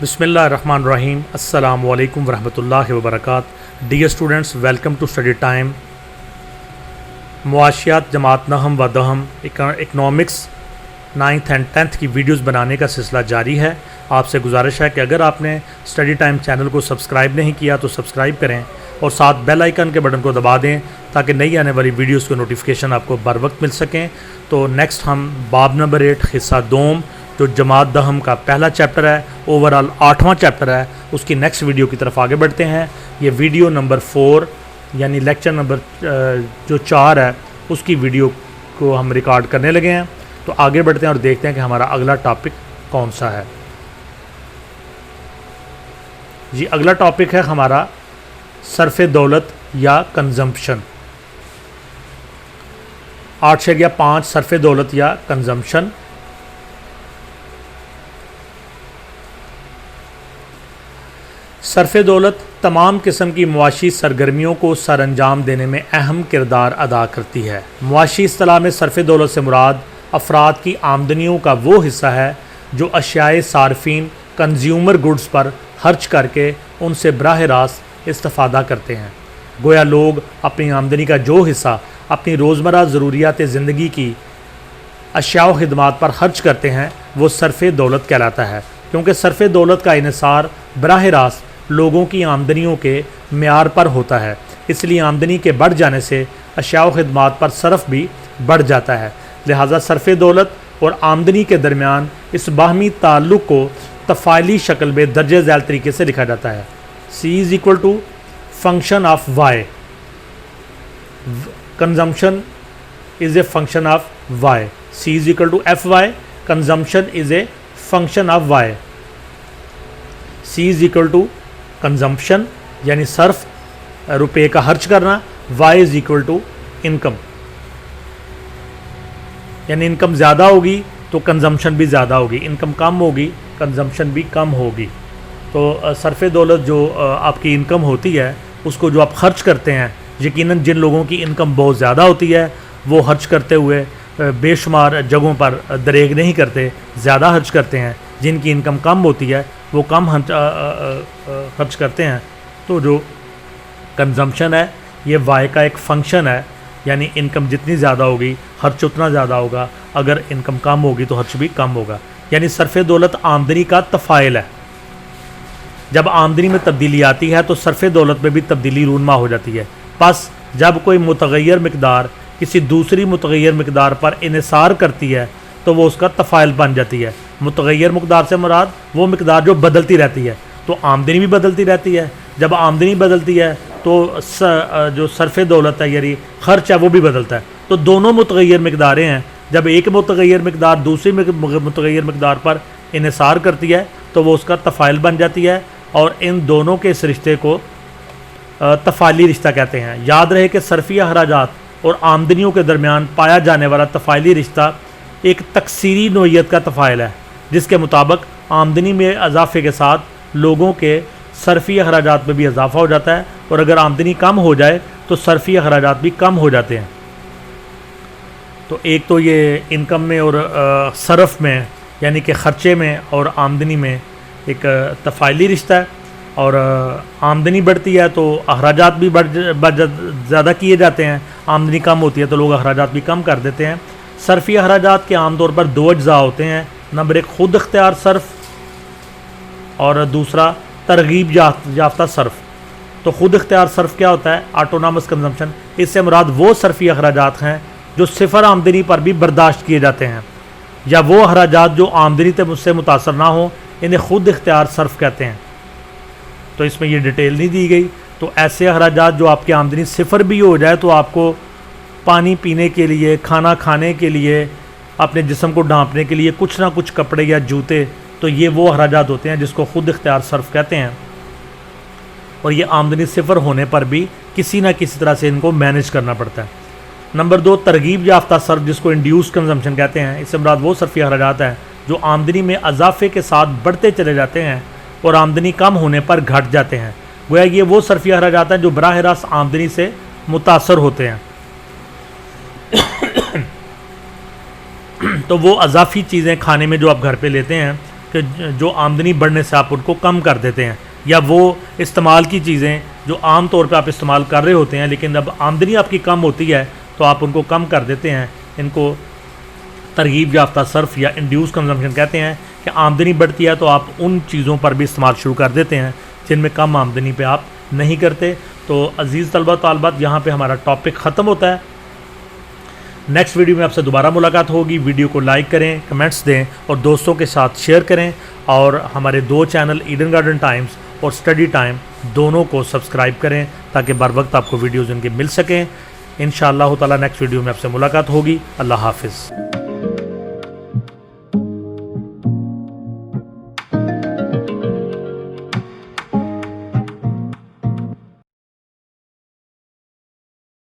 बिस्मिल्लाहिर्रहमानिर्रहीम। अस्सलामु अलैकुम वरहमतुल्लाहि वबरकातुहू। Dear students, welcome to study time. मुआशियात जमात नहम व दहम इकनॉमिक्स 9th एंड 10th की वीडियोस बनाने का सिलसिला जारी है। आपसे गुजारिश है कि अगर आपने स्टडी टाइम चैनल को सब्सक्राइब नहीं किया तो सब्सक्राइब करें और साथ बेल आइकन के बटन को दबा दें ताकि नई आने वाली वीडियोस के नोटिफिकेशन आपको बर वक्त मिल सकें। तो नेक्स्ट हम बाब नंबर 8 हिस्सा दोम जो जमात दहम का पहला चैप्टर है, ओवरऑल 8वां चैप्टर है, उसकी नेक्स्ट वीडियो की तरफ आगे बढ़ते हैं। ये वीडियो नंबर 4 यानी लेक्चर नंबर जो 4 है उसकी वीडियो को हम रिकॉर्ड करने लगे हैं। तो आगे बढ़ते हैं और देखते हैं कि हमारा अगला टॉपिक कौन सा है। जी, अगला टॉपिक है हमारा सर्फ़ दौलत या कंजम्पशन। 8.5 सर्फ़ दौलत या कंजम्पशन। सर्फ़ दौलत तमाम किस्म की मुआशी सरगर्मियों को सर अंजाम देने में अहम किरदार अदा करती है। मुआशी इस्तिलाह में सर्फ़ दौलत से मुराद अफराद की आमदनियों का वो हिस्सा है जो अशियाए सार्फिन कंज्यूमर गुड्स पर खर्च करके उनसे बराह रास्त इस्तिफ़ादा करते हैं। गोया लोग अपनी आमदनी का जो हिस्सा अपनी रोज़मर्रा ज़रूरियात ज़िंदगी की अशिया व खिदमात पर खर्च करते हैं वो सर्फ़ दौलत कहलाता है, क्योंकि सर्फ़ दौलत का इन्हिसार बराह रास्त लोगों की आमदनियों के म्यार पर होता है। इसलिए आमदनी के बढ़ जाने से अशिया व खिदमात पर सरफ भी बढ़ जाता है। लिहाजा सर्फ़ दौलत और आमदनी के दरमियान इस बाहमी ताल्लुक़ को तफ़ाइली शक्ल में दर्जे झैल तरीके से लिखा जाता है। C = function of Y, consumption is a function of Y। C = FY, consumption is a function of Y। C = consumption यानी सर्फ रुपए का खर्च करना, Y = इनकम यानी इनकम ज़्यादा होगी तो कंजम्पशन भी ज़्यादा होगी, इनकम कम होगी कंजम्पशन भी कम होगी। तो सर्फ़ दौलत जो आपकी इनकम होती है उसको जो आप खर्च करते हैं, यकीनन जिन लोगों की इनकम बहुत ज़्यादा होती है वो खर्च करते हुए बेशुमार जगहों पर दरेग नहीं करते, ज़्यादा खर्च करते हैं। जिनकी इनकम कम होती है वो कम खर्च करते हैं। तो जो कंजम्पशन है ये वाई का एक फंक्शन है, यानी इनकम जितनी ज़्यादा होगी खर्च उतना ज़्यादा होगा, अगर इनकम कम होगी तो खर्च भी कम होगा। यानी सर्फ़ दौलत आमदनी का तफ़ाइल है। जब आमदनी में तब्दीली आती है तो सर्फ़ दौलत में भी तब्दीली रूनमा हो जाती है। बस जब कोई मुतग़य्यर मिक़दार किसी दूसरी मुतग़य्यर मिक़दार पर इन्हिसार करती है तो वो उसका तफ़ाइल बन जाती है। मुतग़य्यर मिक़दार से मुराद वो मिक़दार जो बदलती रहती है, तो आमदनी भी बदलती रहती है। जब आमदनी बदलती है तो जो सर्फ़ दौलत है यानी ख़र्च है वो भी बदलता है। तो दोनों मुतग़य्यर मिक़दारें हैं। जब एक मुतग़य्यर मिक़दार दूसरी मुतग़य्यर मिक़दार पर इन्हिसार करती है तो वो उसका तफ़ाइल बन जाती है, और इन दोनों के इस रिश्ते को तफ़ाइली रिश्ता कहते हैं। याद रहे कि सर्फ़ी अखराजात और आमदनियों के दरमियान पाया जाने वाला तफ़ाइली रिश्ता एक तकसीरी नोयत का तफ़ाइल है, जिसके मुताबिक आमदनी में इजाफे के साथ लोगों के सर्फ़ी अखराजात में भी इजाफ़ा हो जाता है, और अगर आमदनी कम हो जाए तो सर्फ़ी अखराजात भी कम हो जाते हैं। तो एक तो ये इनकम में और सरफ में यानी कि ख़र्चे में और आमदनी में एक तफ़ाइली रिश्ता है, और आमदनी बढ़ती है तो अखराजात भी ज़्यादा किए जाते हैं, आमदनी कम होती है तो लोग अखराजात भी कम कर देते हैं। सर्फ़ी अखराजात के आमतौर पर 2 अज्ज़ा होते हैं। नंबर 1 ख़ुद इख्तियार सर्फ और दूसरा तरगीब याफ्ता सर्फ। तो ख़ुद इख्तियार सर्फ क्या होता है? Autonomous consumption. इससे मुराद वो सर्फ़ी अखराजात हैं जो सिफ़र आमदनी पर भी बर्दाश्त किए जाते हैं, या वो अखराजात जो आमदनी से मुतासर ना हो, इन्हें ख़ुद इख्तियार सर्फ कहते हैं। तो इसमें ये डिटेल नहीं दी गई। तो ऐसे अखराजात जो आपकी आमदनी सिफ़र भी हो जाए तो आपको पानी पीने के लिए, खाना खाने के लिए, अपने जिस्म को ढांपने के लिए कुछ ना कुछ कपड़े या जूते, तो ये वो अखराजात होते हैं जिसको ख़ुद इख्तियार सर्फ कहते हैं। और ये आमदनी सिफ़र होने पर भी किसी ना किसी तरह से इनको मैनेज करना पड़ता है। नंबर 2 तरगीब याफ्ता सर्फ, जिसको इंड्यूस कंजम्पशन कहते हैं। इससे मुराद वो सर्फ़ी अखराजात हैं जो आमदनी में इजाफे के साथ बढ़ते चले जाते हैं और आमदनी कम होने पर घट जाते हैं। गोया ये वो सर्फ़ी अखराजात हैं जो बराह रास्त आमदनी से मुतासर होते हैं। तो वो अजाफी चीज़ें खाने में जो आप घर पे लेते हैं کہ جو آمدنی بڑھنے سے آپ ان کو کم کر دیتے ہیں، یا وہ استعمال کی چیزیں جو عام طور پہ آپ استعمال کر رہے ہوتے ہیں لیکن اب آمدنی آپ کی کم ہوتی ہے تو آپ ان کو کم کر دیتے ہیں. ان کو ترغیب یافتہ صرف یا انڈیوس کنزمپشن کہتے ہیں کہ آمدنی بڑھتی ہے تو آپ ان چیزوں پر بھی استعمال شروع کر دیتے ہیں جن میں کم آمدنی پہ آپ نہیں کرتے. تو عزیز طلبہ طالبات، یہاں پہ ہمارا ٹاپک ختم ہوتا ہے. نیکسٹ ویڈیو میں آپ سے دوبارہ ملاقات ہوگی. ویڈیو کو لائک کریں، کمنٹس دیں اور دوستوں کے ساتھ شیئر کریں، اور ہمارے 2 چینل ایڈن گارڈن ٹائمز اور اسٹڈی ٹائم دونوں کو سبسکرائب کریں تاکہ بر وقت آپ کو ویڈیوز ان کے مل سکیں. انشاءاللہ تعالی نیکسٹ ویڈیو میں آپ سے ملاقات ہوگی. اللہ حافظ.